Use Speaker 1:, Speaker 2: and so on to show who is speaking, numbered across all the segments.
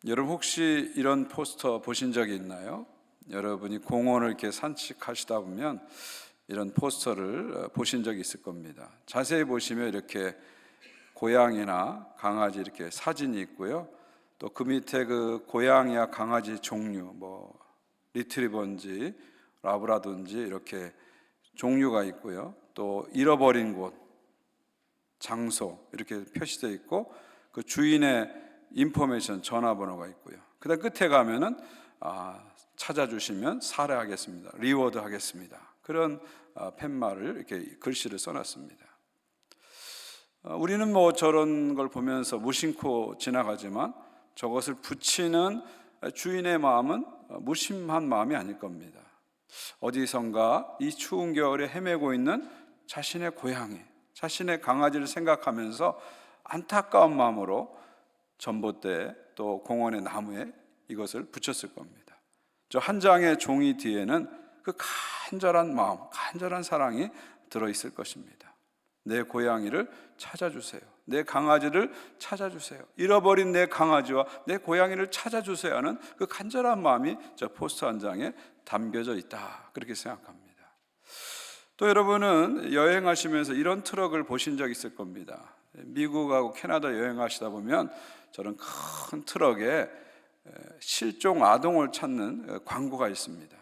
Speaker 1: 여러분 혹시 이런 포스터 보신 적이 있나요? 여러분이 공원을 이렇게 산책하시다 보면 이런 포스터를 보신 적이 있을 겁니다. 자세히 보시면 이렇게 고양이나 강아지 이렇게 사진이 있고요. 또 그 밑에 그 고양이와 강아지 종류, 뭐 리트리버인지 라브라도인지 이렇게 종류가 있고요. 또 잃어버린 곳, 장소 이렇게 표시되어 있고 그 주인의 인포메이션 전화번호가 있고요. 그다음 끝에 가면은 찾아주시면 사례하겠습니다. 리워드 하겠습니다. 그런 팻말을 이렇게 글씨를 써놨습니다. 우리는 뭐 저런 걸 보면서 무심코 지나가지만 저것을 붙이는 주인의 마음은 무심한 마음이 아닐 겁니다. 어디선가 이 추운 겨울에 헤매고 있는 자신의 고양이, 자신의 강아지를 생각하면서 안타까운 마음으로 전봇대 또 공원의 나무에 이것을 붙였을 겁니다. 저 한 장의 종이 뒤에는 그 간절한 마음, 간절한 사랑이 들어있을 것입니다. 내 고양이를 찾아주세요. 내 강아지를 찾아주세요. 잃어버린 내 강아지와 내 고양이를 찾아주세요 하는 그 간절한 마음이 저 포스터 한 장에 담겨져 있다, 그렇게 생각합니다. 또 여러분은 여행하시면서 이런 트럭을 보신 적 있을 겁니다. 미국하고 캐나다 여행하시다 보면 저런 큰 트럭에 실종 아동을 찾는 광고가 있습니다.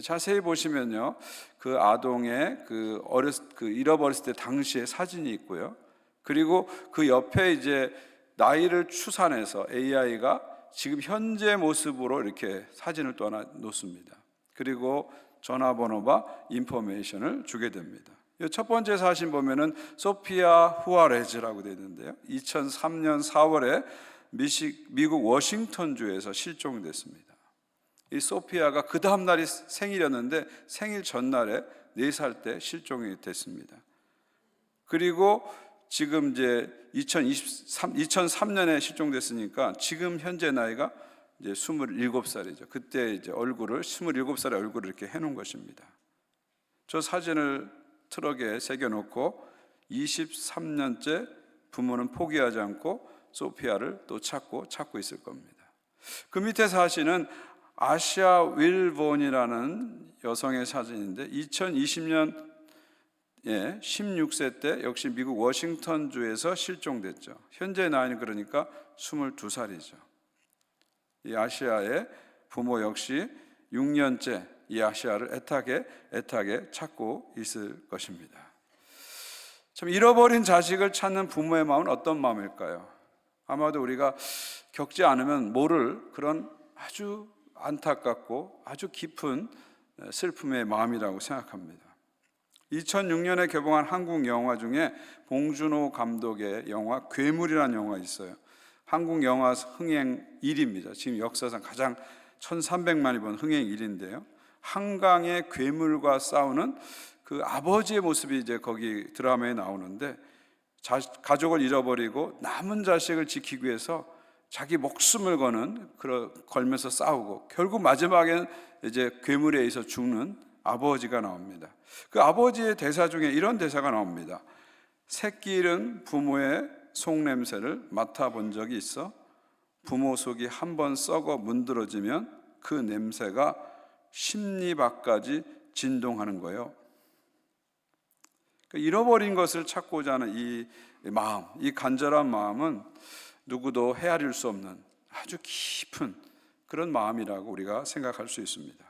Speaker 1: 자세히 보시면요, 그 아동의 그 잃어버렸을 때 당시의 사진이 있고요. 그리고 그 옆에 이제 나이를 추산해서 AI가 지금 현재 모습으로 이렇게 사진을 또 하나 놓습니다. 그리고 전화번호와 인포메이션을 주게 됩니다. 첫 번째 사진 보면은 소피아 후아레즈라고 되어 있는데요. 2003년 4월에 미국 워싱턴주에서 실종됐습니다. 이 소피아가 그 다음 날이 생일이었는데 생일 전날에 4살 때 실종이 됐습니다. 그리고 지금 이제 2003년에 실종됐으니까 지금 현재 나이가 이제 27살이죠. 그때 이제 얼굴을 27살의 얼굴을 이렇게 해놓은 것입니다. 저 사진을 트럭에 새겨놓고 23년째 부모는 포기하지 않고 소피아를 또 찾고 있을 겁니다. 그 밑에 사진은 아시아 윌본이라는 여성의 사진인데 2020년 16세 때 역시 미국 워싱턴주에서 실종됐죠. 현재 나이는 그러니까 22살이죠. 이 아시아의 부모 역시 6년째 이 아시아를 애타게 찾고 있을 것입니다. 참, 잃어버린 자식을 찾는 부모의 마음은 어떤 마음일까요? 아마도 우리가 겪지 않으면 모를 그런 아주 안타깝고 아주 깊은 슬픔의 마음이라고 생각합니다. 2006년에 개봉한 한국 영화 중에 봉준호 감독의 영화 괴물이라는 영화가 있어요. 한국 영화 흥행 1위입니다. 지금 역사상 가장 1300만이 본 흥행 1위인데요. 한강의 괴물과 싸우는 그 아버지의 모습이 이제 거기 드라마에 나오는데 가족을 잃어버리고 남은 자식을 지키기 위해서 자기 목숨을 걸면서 싸우고 결국 마지막에는 이제 괴물에 의해서 죽는 아버지가 나옵니다. 그 아버지의 대사 중에 이런 대사가 나옵니다. 새끼 잃은 부모의 속냄새를 맡아본 적이 있어? 부모 속이 한번 썩어 문드러지면 그 냄새가 심리 밖까지 진동하는 거예요. 잃어버린 것을 찾고자 하는 이 마음, 이 간절한 마음은 누구도 헤아릴 수 없는 아주 깊은 그런 마음이라고 우리가 생각할 수 있습니다.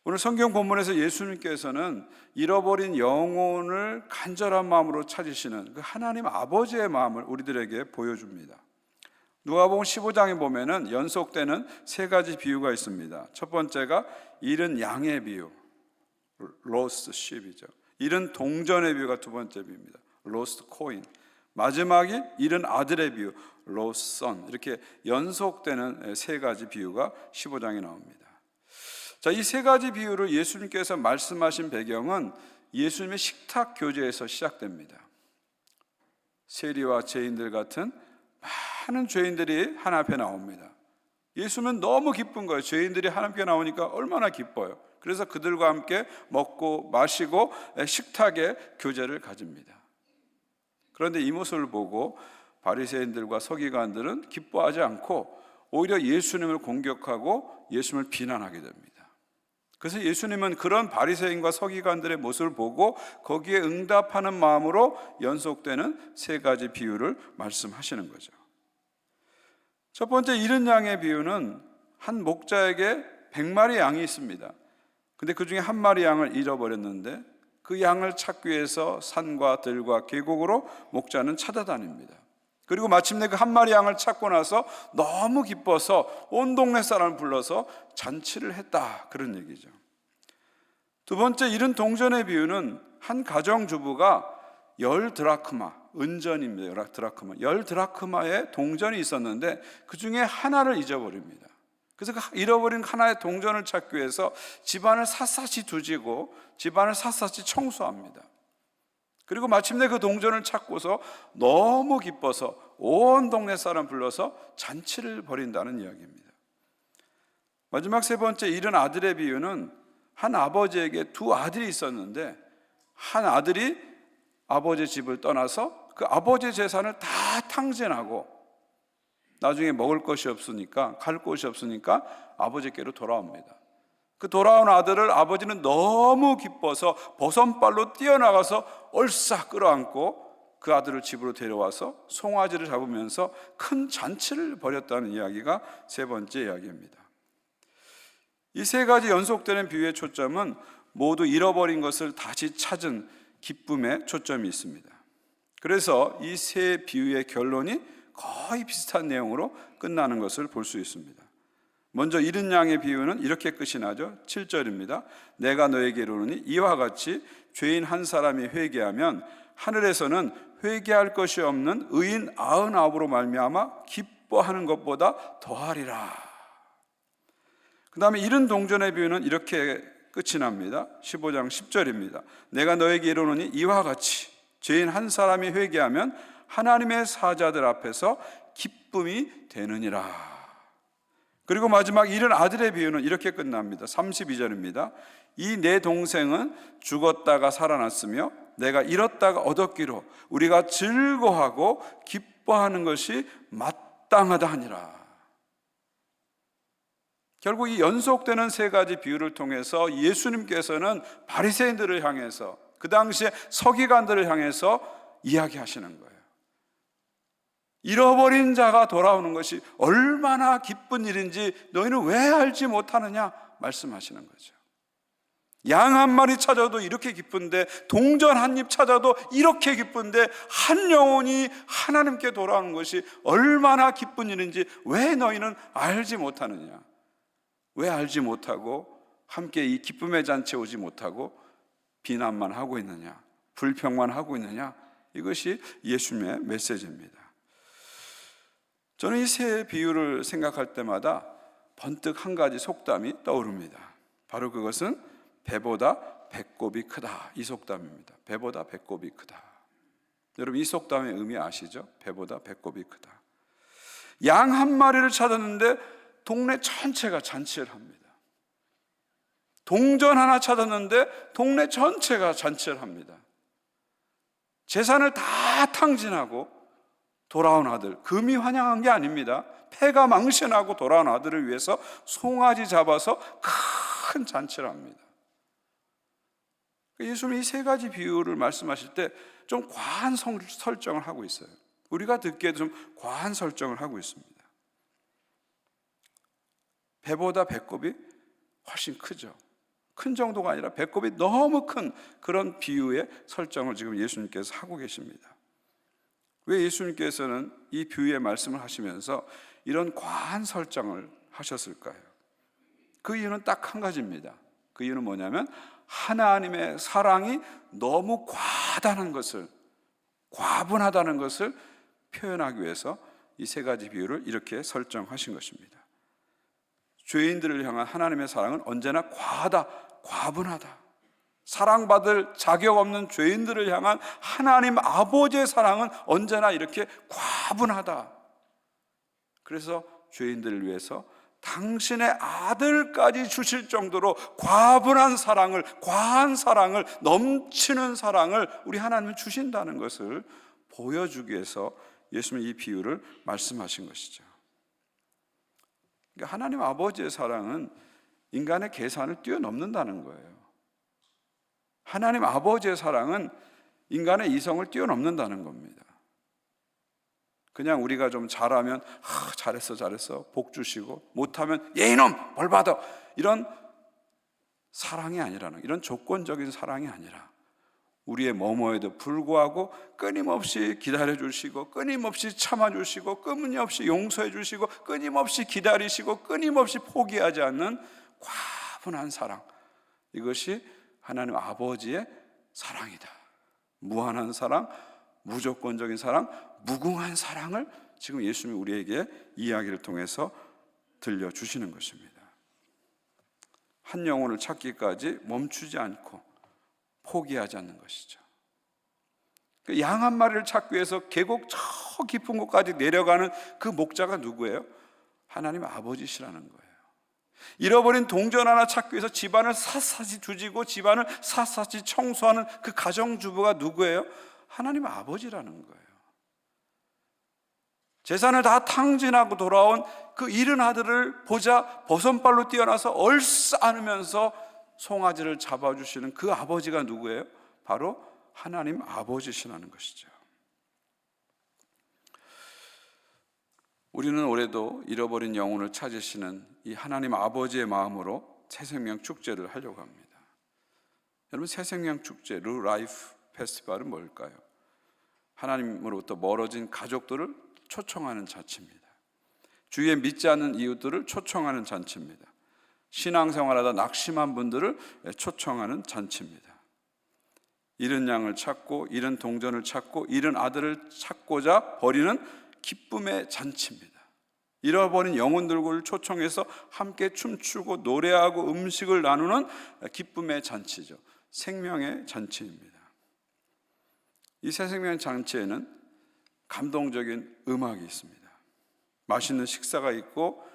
Speaker 1: 오늘 성경 본문에서 예수님께서는 잃어버린 영혼을 간절한 마음으로 찾으시는 그 하나님 아버지의 마음을 우리들에게 보여줍니다. 누가복음 15장에 보면은 연속되는 3가지 비유가 있습니다. 첫 번째가 잃은 양의 비유, lost sheep이죠. 잃은 동전의 비유가 두 번째 비유입니다. lost coin. 마지막이 잃은 아들의 비유, lost son. 이렇게 연속되는 3가지 비유가 15장에 나옵니다. 자, 이 3가지 비유를 예수님께서 말씀하신 배경은 예수님의 식탁 교제에서 시작됩니다. 세리와 죄인들 같은 많은 죄인들이 하나님 앞에 나옵니다. 예수는 너무 기쁜 거예요. 죄인들이 하나님 앞에 나오니까 얼마나 기뻐요. 그래서 그들과 함께 먹고 마시고 식탁에 교제를 가집니다. 그런데 이 모습을 보고 바리새인들과 서기관들은 기뻐하지 않고 오히려 예수님을 공격하고 예수님을 비난하게 됩니다. 그래서 예수님은 그런 바리새인과 서기관들의 모습을 보고 거기에 응답하는 마음으로 연속되는 세 가지 비유를 말씀하시는 거죠. 첫 번째, 잃은 양의 비유는 한 목자에게 100마리 양이 있습니다. 근데 그 중에 한 마리 양을 잃어버렸는데 그 양을 찾기 위해서 산과 들과 계곡으로 목자는 찾아다닙니다. 그리고 마침내 그 한 마리 양을 찾고 나서 너무 기뻐서 온 동네 사람을 불러서 잔치를 했다, 그런 얘기죠. 두 번째, 잃은 동전의 비유는 한 가정주부가 10드라크마, 은전입니다. 드라크마, 10드라크마의 동전이 있었는데 그 중에 하나를 잊어버립니다. 그래서 그 잃어버린 하나의 동전을 찾기 위해서 집안을 샅샅이 뒤지고 집안을 샅샅이 청소합니다. 그리고 마침내 그 동전을 찾고서 너무 기뻐서 온 동네 사람 불러서 잔치를 벌인다는 이야기입니다. 마지막 세 번째, 잃은 아들의 비유는 한 아버지에게 두 아들이 있었는데 한 아들이 아버지 집을 떠나서 그 아버지 재산을 다 탕진하고 나중에 먹을 것이 없으니까, 갈 곳이 없으니까 아버지께로 돌아옵니다. 그 돌아온 아들을 아버지는 너무 기뻐서 버선발로 뛰어나가서 얼싸 끌어안고 그 아들을 집으로 데려와서 송아지를 잡으면서 큰 잔치를 벌였다는 이야기가 세 번째 이야기입니다. 이 세 가지 연속되는 비유의 초점은 모두 잃어버린 것을 다시 찾은 기쁨에 초점이 있습니다. 그래서 이 세 비유의 결론이 거의 비슷한 내용으로 끝나는 것을 볼 수 있습니다. 먼저 잃은 양의 비유는 이렇게 끝이 나죠. 7절입니다. 내가 너에게 이르노니 이와 같이 죄인 한 사람이 회개하면 하늘에서는 회개할 것이 없는 의인 99으로 말미암아 기뻐하는 것보다 더하리라. 그 다음에 잃은 동전의 비유는 이렇게 끝이 납니다. 15장 10절입니다. 내가 너에게 이르노니 이와 같이 죄인 한 사람이 회개하면 하나님의 사자들 앞에서 기쁨이 되느니라. 그리고 마지막 잃은 아들의 비유는 이렇게 끝납니다. 32절입니다. 이 내 동생은 죽었다가 살아났으며 내가 잃었다가 얻었기로 우리가 즐거워하고 기뻐하는 것이 마땅하다 하니라. 결국 이 연속되는 세 가지 비유를 통해서 예수님께서는 바리새인들을 향해서, 그 당시에 서기관들을 향해서 이야기하시는 거예요. 잃어버린 자가 돌아오는 것이 얼마나 기쁜 일인지 너희는 왜 알지 못하느냐 말씀하시는 거죠. 양 한 마리 찾아도 이렇게 기쁜데, 동전 한 입 찾아도 이렇게 기쁜데, 한 영혼이 하나님께 돌아오는 것이 얼마나 기쁜 일인지 왜 너희는 알지 못하느냐. 왜 알지 못하고 함께 이 기쁨의 잔치에 오지 못하고 비난만 하고 있느냐, 불평만 하고 있느냐. 이것이 예수님의 메시지입니다. 저는 이 세 비유를 생각할 때마다 번뜩 한 가지 속담이 떠오릅니다. 바로 그것은 배보다 배꼽이 크다, 이 속담입니다. 배보다 배꼽이 크다. 여러분, 이 속담의 의미 아시죠? 배보다 배꼽이 크다. 양 한 마리를 찾았는데 동네 전체가 잔치를 합니다. 동전 하나 찾았는데 동네 전체가 잔치를 합니다. 재산을 다 탕진하고 돌아온 아들, 금이 환영한 게 아닙니다. 패가 망신하고 돌아온 아들을 위해서 송아지 잡아서 큰 잔치를 합니다. 예수님이 이 세 가지 비유를 말씀하실 때 좀 과한 설정을 하고 있어요. 우리가 듣기에도 좀 과한 설정을 하고 있습니다. 배보다 배꼽이 훨씬 크죠. 큰 정도가 아니라 배꼽이 너무 큰 그런 비유의 설정을 지금 예수님께서 하고 계십니다. 왜 예수님께서는 이 비유의 말씀을 하시면서 이런 과한 설정을 하셨을까요? 그 이유는 딱 한 가지입니다. 그 이유는 뭐냐면 하나님의 사랑이 너무 과다한 것을, 과분하다는 것을 표현하기 위해서 이 세 가지 비유를 이렇게 설정하신 것입니다. 죄인들을 향한 하나님의 사랑은 언제나 과하다, 과분하다. 사랑받을 자격 없는 죄인들을 향한 하나님 아버지의 사랑은 언제나 이렇게 과분하다. 그래서 죄인들을 위해서 당신의 아들까지 주실 정도로 과분한 사랑을, 과한 사랑을, 넘치는 사랑을 우리 하나님은 주신다는 것을 보여주기 위해서 예수님은 이 비유를 말씀하신 것이죠. 그러니까 하나님 아버지의 사랑은 인간의 계산을 뛰어넘는다는 거예요. 하나님 아버지의 사랑은 인간의 이성을 뛰어넘는다는 겁니다. 그냥 우리가 좀 잘하면 잘했어 복 주시고, 못하면 얘 이놈 벌 받아, 이런 사랑이 아니라는, 이런 조건적인 사랑이 아니라 우리의 뭐뭐에도 불구하고 끊임없이 기다려주시고, 끊임없이 참아주시고, 끊임없이 용서해주시고, 끊임없이 기다리시고, 끊임없이 포기하지 않는 과분한 사랑, 이것이 하나님 아버지의 사랑이다. 무한한 사랑, 무조건적인 사랑, 무궁한 사랑을 지금 예수님이 우리에게 이야기를 통해서 들려주시는 것입니다. 한 영혼을 찾기까지 멈추지 않고 포기하지 않는 것이죠. 양 한 마리를 찾기 위해서 계곡 저 깊은 곳까지 내려가는 그 목자가 누구예요? 하나님 아버지시라는 거예요. 잃어버린 동전 하나 찾기 위해서 집안을 샅샅이 뒤지고 집안을 샅샅이 청소하는 그 가정주부가 누구예요? 하나님 아버지라는 거예요. 재산을 다 탕진하고 돌아온 그 잃은 아들을 보자 버선발로 뛰어나서 얼싸 안으면서 송아지를 잡아주시는 그 아버지가 누구예요? 바로 하나님 아버지시라는 것이죠. 우리는 올해도 잃어버린 영혼을 찾으시는 이 하나님 아버지의 마음으로 새생명 축제를 하려고 합니다. 여러분, 새생명 축제, 르라이프 페스티벌은 뭘까요? 하나님으로부터 멀어진 가족들을 초청하는 잔치입니다. 주위에 믿지 않는 이웃들을 초청하는 잔치입니다. 신앙생활하다 낙심한 분들을 초청하는 잔치입니다. 잃은 양을 찾고, 잃은 동전을 찾고, 잃은 아들을 찾고자 벌이는 기쁨의 잔치입니다. 잃어버린 영혼들을 초청해서 함께 춤추고 노래하고 음식을 나누는 기쁨의 잔치죠. 생명의 잔치입니다. 이 새생명 잔치에는 감동적인 음악이 있습니다. 맛있는 식사가 있고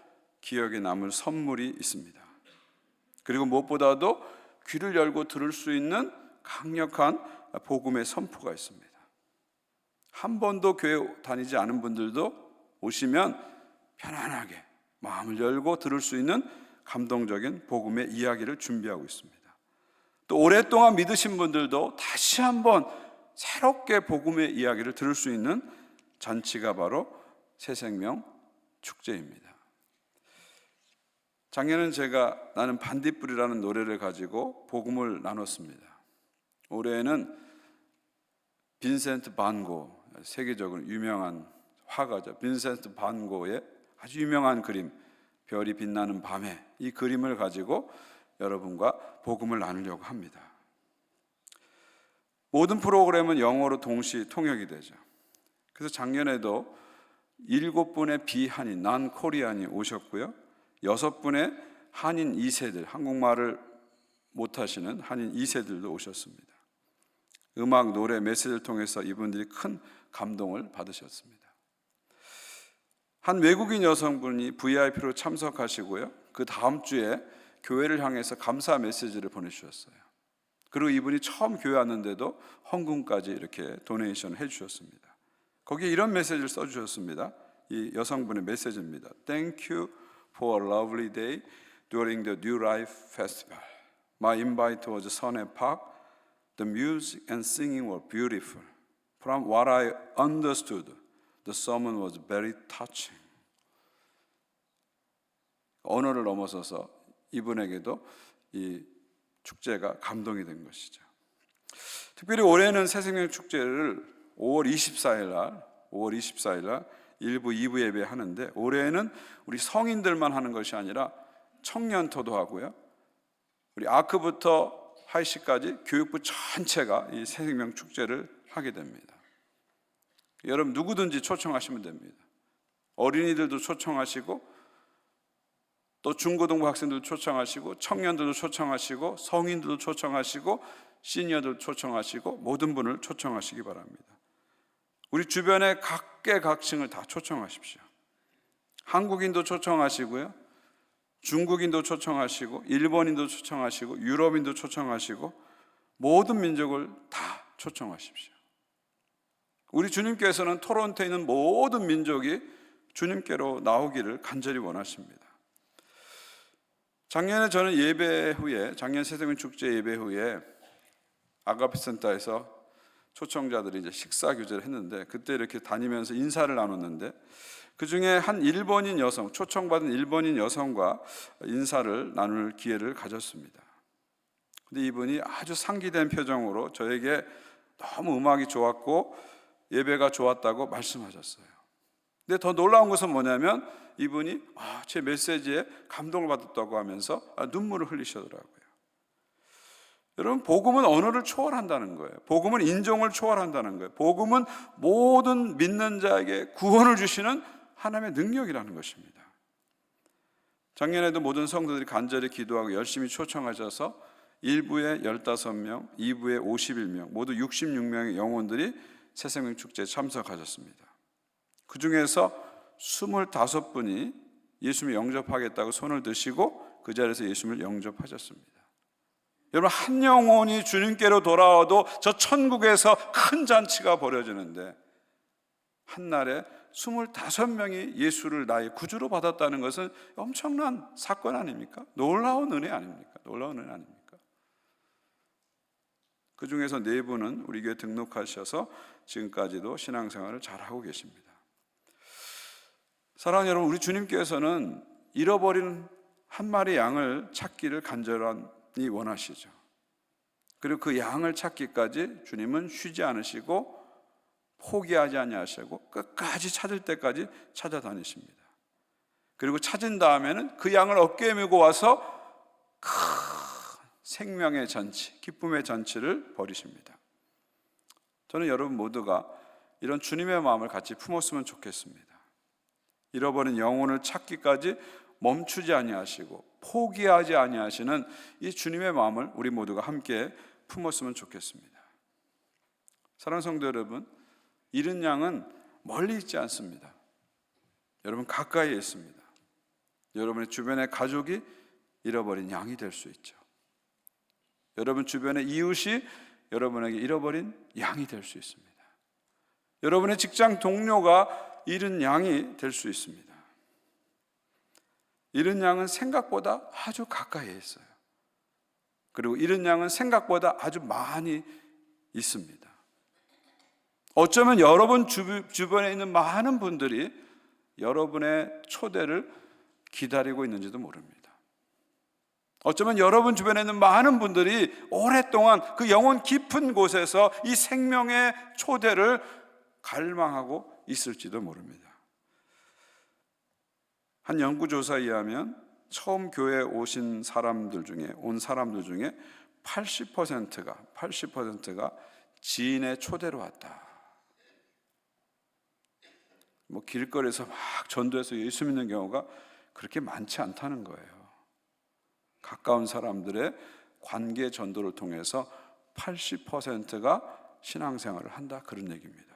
Speaker 1: 기억에 남을 선물이 있습니다. 그리고 무엇보다도 귀를 열고 들을 수 있는 강력한 복음의 선포가 있습니다. 한 번도 교회 다니지 않은 분들도 오시면 편안하게 마음을 열고 들을 수 있는 감동적인 복음의 이야기를 준비하고 있습니다. 또 오랫동안 믿으신 분들도 다시 한번 새롭게 복음의 이야기를 들을 수 있는 잔치가 바로 새생명 축제입니다. 작년엔 제가 나는 반딧불이라는 노래를 가지고 복음을 나눴습니다. 올해는 빈센트 반 고, 세계적으로 유명한 화가죠. 빈센트 반 고의 아주 유명한 그림, 별이 빛나는 밤에, 이 그림을 가지고 여러분과 복음을 나누려고 합니다. 모든 프로그램은 영어로 동시 통역이 되죠. 그래서 작년에도 7분의 비한인, 난 코리안이 오셨고요. 6분의 한인 2세들, 한국말을 못하시는 한인 2세들도 오셨습니다. 음악, 노래, 메시지를 통해서 이분들이 큰 감동을 받으셨습니다. 한 외국인 여성분이 VIP로 참석하시고요. 그 다음 주에 교회를 향해서 감사 메시지를 보내주셨어요. 그리고 이분이 처음 교회 왔는데도 헌금까지 이렇게 도네이션 해주셨습니다. 거기에 이런 메시지를 써주셨습니다. 이 여성분의 메시지입니다. Thank you for a lovely day during the New Life Festival. My invite was Sunny Park. The music and singing were beautiful. From what I understood, the sermon was very touching. 언어를 넘어서서 이분에게도 이 축제가 감동이 된 것이죠. 특별히 올해는 새생명 축제를 5월 24일 날 1부, 2부 예배 하는데, 올해는 우리 성인들만 하는 것이 아니라 청년토도 하고요. 우리 아크부터 하이시까지 교육부 전체가 이 새생명 축제를 하게 됩니다. 여러분 누구든지 초청하시면 됩니다. 어린이들도 초청하시고, 또 중고등부 학생들도 초청하시고, 청년들도 초청하시고, 성인들도 초청하시고, 시니어들 초청하시고, 모든 분을 초청하시기 바랍니다. 우리 주변의 각계각층을 다 초청하십시오. 한국인도 초청하시고요, 중국인도 초청하시고, 일본인도 초청하시고, 유럽인도 초청하시고, 모든 민족을 다 초청하십시오. 우리 주님께서는 토론토에 있는 모든 민족이 주님께로 나오기를 간절히 원하십니다. 작년에 저는 예배 후에, 작년 새생명 축제 예배 후에 아가페 센터에서 초청자들이 이제 식사 교제를 했는데, 그때 이렇게 다니면서 인사를 나눴는데, 그 중에 한 일본인 여성, 초청받은 일본인 여성과 인사를 나눌 기회를 가졌습니다. 근데 이분이 아주 상기된 표정으로 저에게 너무 음악이 좋았고 예배가 좋았다고 말씀하셨어요. 근데 더 놀라운 것은 뭐냐면 이분이 제 메시지에 감동을 받았다고 하면서 눈물을 흘리시더라고요. 여러분, 복음은 언어를 초월한다는 거예요. 복음은 인종을 초월한다는 거예요. 복음은 모든 믿는 자에게 구원을 주시는 하나님의 능력이라는 것입니다. 작년에도 모든 성도들이 간절히 기도하고 열심히 초청하셔서 1부에 15명, 2부에 51명, 모두 66명의 영혼들이 새생명 축제에 참석하셨습니다. 그 중에서 25분이 예수님을 영접하겠다고 손을 드시고 그 자리에서 예수님을 영접하셨습니다. 여러분, 한 영혼이 주님께로 돌아와도 저 천국에서 큰 잔치가 벌어지는데, 한날에 25명이 예수를 나의 구주로 받았다는 것은 엄청난 사건 아닙니까? 놀라운 은혜 아닙니까? 놀라운 은혜 아닙니까? 그 중에서 4분은 우리 교회 등록하셔서 지금까지도 신앙생활을 잘하고 계십니다. 사랑하는 여러분, 우리 주님께서는 잃어버린 한 마리 양을 찾기를 간절히 원하시죠. 그리고 그 양을 찾기까지 주님은 쉬지 않으시고 포기하지 아니하시고 끝까지 찾을 때까지 찾아다니십니다. 그리고 찾은 다음에는 그 양을 어깨에 메고 와서 큰 생명의 잔치, 기쁨의 잔치를 벌이십니다. 저는 여러분 모두가 이런 주님의 마음을 같이 품었으면 좋겠습니다. 잃어버린 영혼을 찾기까지 멈추지 아니하시고 포기하지 아니하시는 이 주님의 마음을 우리 모두가 함께 품었으면 좋겠습니다. 사랑하는 성도 여러분, 잃은 양은 멀리 있지 않습니다. 여러분, 가까이에 있습니다. 여러분의 주변의 가족이 잃어버린 양이 될 수 있죠. 여러분 주변의 이웃이 여러분에게 잃어버린 양이 될 수 있습니다. 여러분의 직장 동료가 잃은 양이 될 수 있습니다. 잃은 양은 생각보다 아주 가까이에 있어요. 그리고 잃은 양은 생각보다 아주 많이 있습니다. 어쩌면 여러분 주변에 있는 많은 분들이 여러분의 초대를 기다리고 있는지도 모릅니다. 어쩌면 여러분 주변에 있는 많은 분들이 오랫동안 그 영혼 깊은 곳에서 이 생명의 초대를 갈망하고 있을지도 모릅니다. 한 연구조사에 의하면 처음 교회에 온 사람들 중에 80%가 지인의 초대로 왔다. 길거리에서 막 전도해서 예수 믿는 경우가 그렇게 많지 않다는 거예요. 가까운 사람들의 관계 전도를 통해서 80%가 신앙생활을 한다, 그런 얘기입니다.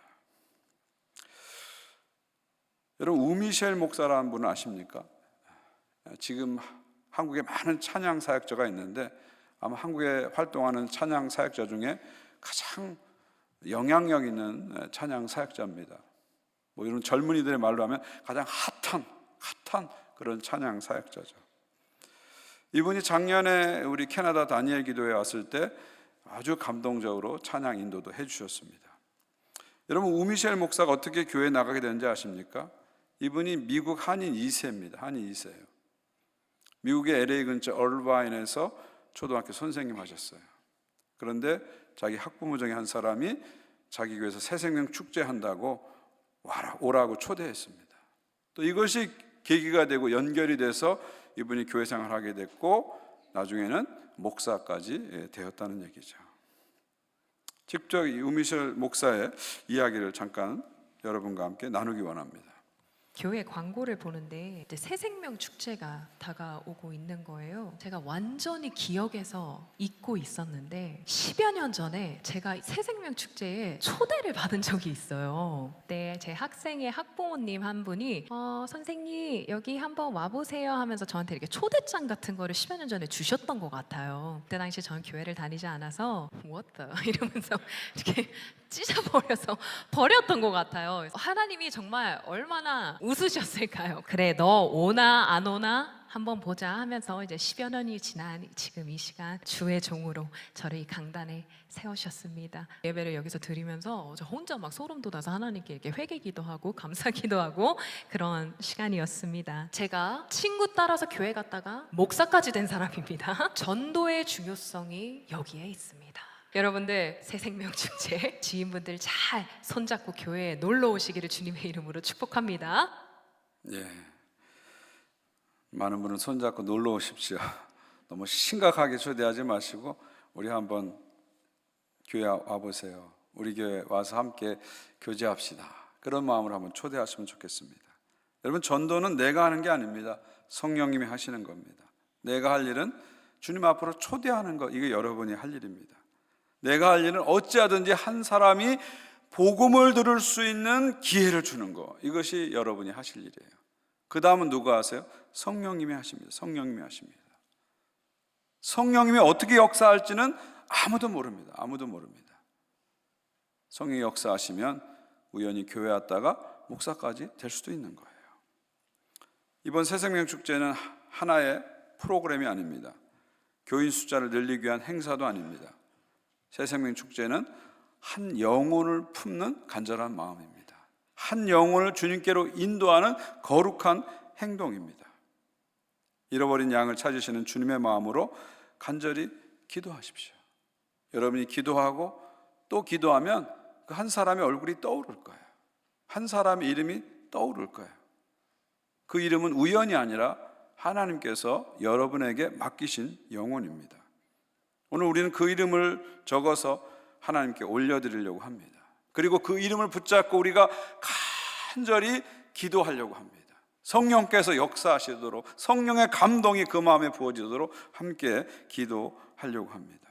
Speaker 1: 여러분, 우미셸 목사라는 분을 아십니까? 지금 한국에 많은 찬양 사역자가 있는데 아마 한국에 활동하는 찬양 사역자 중에 가장 영향력 있는 찬양 사역자입니다. 이런 젊은이들의 말로 하면 가장 핫한 그런 찬양 사역자죠. 이분이 작년에 우리 캐나다 다니엘 기도회 왔을 때 아주 감동적으로 찬양 인도도 해주셨습니다. 여러분, 우미셸 목사가 어떻게 교회에 나가게 되는지 아십니까? 이분이 미국 한인 2세입니다. 한인 2세예요. 미국의 LA 근처 얼바인에서 초등학교 선생님 하셨어요. 그런데 자기 학부모 중에 한 사람이 자기 교회에서 새생명 축제한다고 오라고 초대했습니다. 또 이것이 계기가 되고 연결이 돼서 이분이 교회 생활을 하게 됐고 나중에는 목사까지 되었다는 얘기죠. 직접 이 우미셸 목사의 이야기를 잠깐 여러분과 함께 나누기 원합니다.
Speaker 2: 교회 광고를 보는데 이제 새생명 축제가 다가오고 있는 거예요. 제가 완전히 기억에서 잊고 있었는데 10여 년 전에 제가 새생명 축제에 초대를 받은 적이 있어요. 그때 제 학생의 학부모님 한 분이 선생님 여기 한번 와보세요 하면서 저한테 이렇게 초대장 같은 거를 10여 년 전에 주셨던 것 같아요. 그때 당시 저는 교회를 다니지 않아서 What the? 이러면서 이렇게 찢어버려서 버렸던 것 같아요. 하나님이 정말 얼마나 웃으셨을까요? 그래, 너 오나 안 오나 한번 보자 하면서 이제 10여 년이 지난 지금 이 시간 주의 종으로 저를 이 강단에 세우셨습니다. 예배를 여기서 드리면서 저 혼자 막 소름 돋아서 하나님께 이렇게 회개기도 하고 감사기도 하고 그런 시간이었습니다. 제가 친구 따라서 교회 갔다가 목사까지 된 사람입니다. 전도의 중요성이 여기에 있습니다. 여러분들 새생명축제 지인분들 잘 손잡고 교회에 놀러 오시기를 주님의 이름으로 축복합니다.
Speaker 1: 예, 많은 분은 손잡고 놀러 오십시오. 너무 심각하게 초대하지 마시고 우리 한번 교회 와보세요. 우리 교회 와서 함께 교제합시다. 그런 마음으로 한번 초대하시면 좋겠습니다. 여러분, 전도는 내가 하는 게 아닙니다. 성령님이 하시는 겁니다. 내가 할 일은 주님 앞으로 초대하는 것, 이게 여러분이 할 일입니다. 내가 할 일은 어찌하든지 한 사람이 복음을 들을 수 있는 기회를 주는 것, 이것이 여러분이 하실 일이에요. 그 다음은 누가 하세요? 성령님이 하십니다. 성령님이 하십니다. 성령님이 어떻게 역사할지는 아무도 모릅니다. 아무도 모릅니다. 성령이 역사하시면 우연히 교회 왔다가 목사까지 될 수도 있는 거예요. 이번 새생명축제는 하나의 프로그램이 아닙니다. 교인 숫자를 늘리기 위한 행사도 아닙니다. 새생명축제는 한 영혼을 품는 간절한 마음입니다. 한 영혼을 주님께로 인도하는 거룩한 행동입니다. 잃어버린 양을 찾으시는 주님의 마음으로 간절히 기도하십시오. 여러분이 기도하고 또 기도하면 그 한 사람의 얼굴이 떠오를 거예요. 한 사람의 이름이 떠오를 거예요. 그 이름은 우연이 아니라 하나님께서 여러분에게 맡기신 영혼입니다. 오늘 우리는 그 이름을 적어서 하나님께 올려드리려고 합니다. 그리고 그 이름을 붙잡고 우리가 간절히 기도하려고 합니다. 성령께서 역사하시도록, 성령의 감동이 그 마음에 부어지도록 함께 기도하려고 합니다.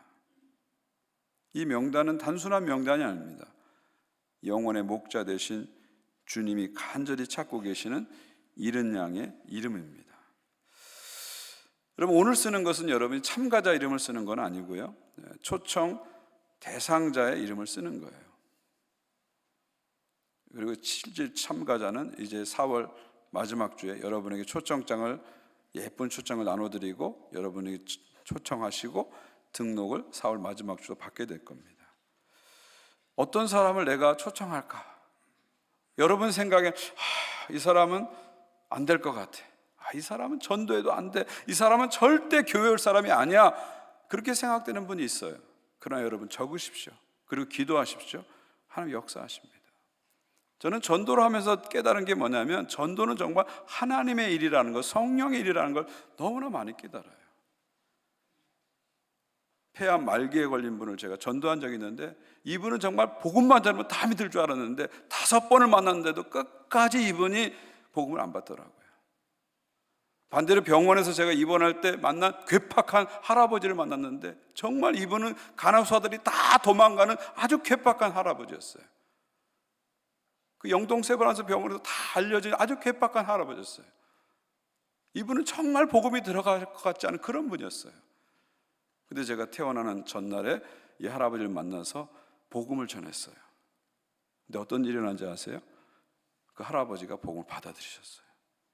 Speaker 1: 이 명단은 단순한 명단이 아닙니다. 영혼의 목자 되신 주님이 간절히 찾고 계시는 잃은 양의 이름입니다. 여러분, 오늘 쓰는 것은 여러분이 참가자 이름을 쓰는 건 아니고요, 초청 대상자의 이름을 쓰는 거예요. 그리고 실질 참가자는 이제 4월 마지막 주에 여러분에게 초청장을, 예쁜 초청을 나눠드리고 여러분에게 초청하시고 등록을 4월 마지막 주로 받게 될 겁니다. 어떤 사람을 내가 초청할까? 여러분 생각에 이 사람은 안 될 것 같아. 이 사람은 전도해도 안 돼. 이 사람은 절대 교회 올 사람이 아니야. 그렇게 생각되는 분이 있어요. 그러나 여러분 적으십시오. 그리고 기도하십시오. 하나님 역사하십니다. 저는 전도를 하면서 깨달은 게 뭐냐면, 전도는 정말 하나님의 일이라는 것, 성령의 일이라는 걸 너무나 많이 깨달아요. 폐암 말기에 걸린 분을 제가 전도한 적이 있는데, 이분은 정말 복음만 들으면 다 믿을 줄 알았는데 5번을 만났는데도 끝까지 이분이 복음을 안 받더라고요. 반대로 병원에서 제가 입원할 때 만난 괴팍한 할아버지를 만났는데, 정말 이분은 간호사들이 다 도망가는 아주 괴팍한 할아버지였어요. 그 영동 세브란스 병원에서 다 알려진 아주 괴팍한 할아버지였어요. 이분은 정말 복음이 들어갈 것 같지 않은 그런 분이었어요. 근데 제가 태어나는 전날에 이 할아버지를 만나서 복음을 전했어요. 근데 어떤 일이 일어난지 아세요? 그 할아버지가 복음을 받아들이셨어요.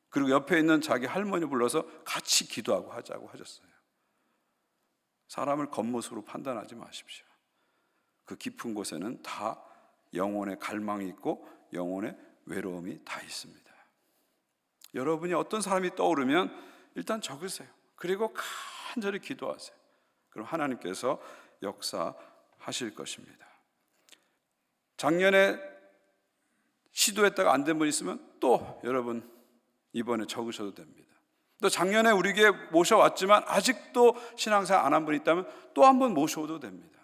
Speaker 1: 그리고 옆에 있는 자기 할머니 불러서 같이 기도하고 하자고 하셨어요. 사람을 겉모습으로 판단하지 마십시오. 그 깊은 곳에는 다 영혼의 갈망이 있고 영혼의 외로움이 다 있습니다. 여러분이 어떤 사람이 떠오르면 일단 적으세요. 그리고 간절히 기도하세요. 그럼 하나님께서 역사하실 것입니다. 작년에 시도했다가 안 된 분 있으면 또 여러분 이번에 적으셔도 됩니다. 또 작년에 우리 교회 모셔왔지만 아직도 신앙생활 안 한 분 있다면 또 한 번 모셔도 됩니다.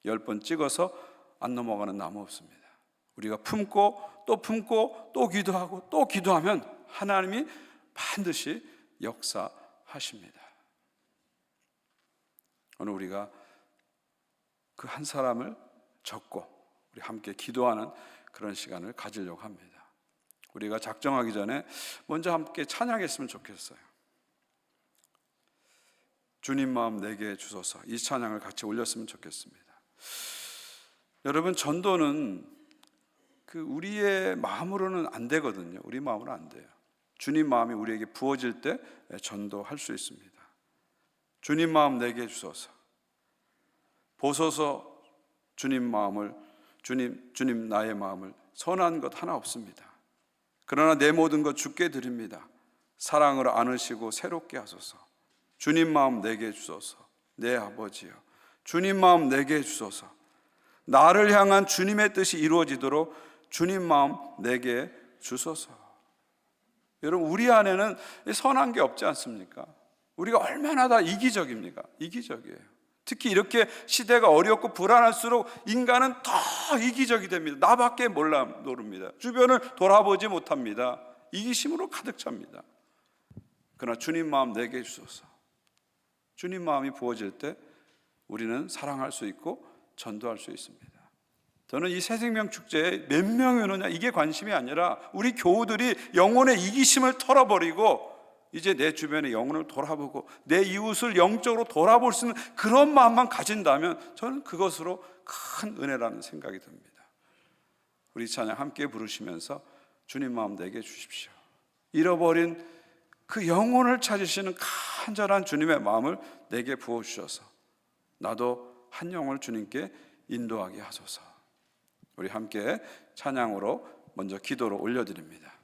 Speaker 1: 10번 찍어서 안 넘어가는 나무 없습니다. 우리가 품고 또 품고 또 기도하고 또 기도하면 하나님이 반드시 역사하십니다. 오늘 우리가 그 한 사람을 적고 우리 함께 기도하는 그런 시간을 가지려고 합니다. 우리가 작정하기 전에 먼저 함께 찬양했으면 좋겠어요. 주님 마음 내게 주소서, 이 찬양을 같이 올렸으면 좋겠습니다. 여러분, 전도는 우리의 마음으로는 안 되거든요. 우리 마음으로 안 돼요. 주님 마음이 우리에게 부어질 때 전도할 수 있습니다. 주님 마음 내게 주소서, 보소서. 주님 마음을, 주님 나의 마음을 선한 것 하나 없습니다. 그러나 내 모든 것 주께 드립니다. 사랑으로 안으시고 새롭게 하소서. 주님 마음 내게 주소서. 내 아버지여, 주님 마음 내게 주소서. 나를 향한 주님의 뜻이 이루어지도록 주님 마음 내게 주소서. 여러분, 우리 안에는 선한 게 없지 않습니까? 우리가 얼마나 다 이기적입니까? 이기적이에요. 특히 이렇게 시대가 어렵고 불안할수록 인간은 더 이기적이 됩니다. 나밖에 모릅니다. 주변을 돌아보지 못합니다. 이기심으로 가득 찹니다. 그러나 주님 마음 내게 주소서. 주님 마음이 부어질 때 우리는 사랑할 수 있고 전도할 수 있습니다. 저는 이 새생명 축제에 몇 명이 오느냐 이게 관심이 아니라 우리 교우들이 영혼의 이기심을 털어버리고 이제 내 주변의 영혼을 돌아보고 내 이웃을 영적으로 돌아볼 수 있는 그런 마음만 가진다면 저는 그것으로 큰 은혜라는 생각이 듭니다. 우리 찬양 함께 부르시면서 주님 마음 내게 주십시오. 잃어버린 그 영혼을 찾으시는 간절한 주님의 마음을 내게 부어주셔서 나도 한 영혼을 주님께 인도하게 하소서. 우리 함께 찬양으로 먼저 기도로 올려드립니다.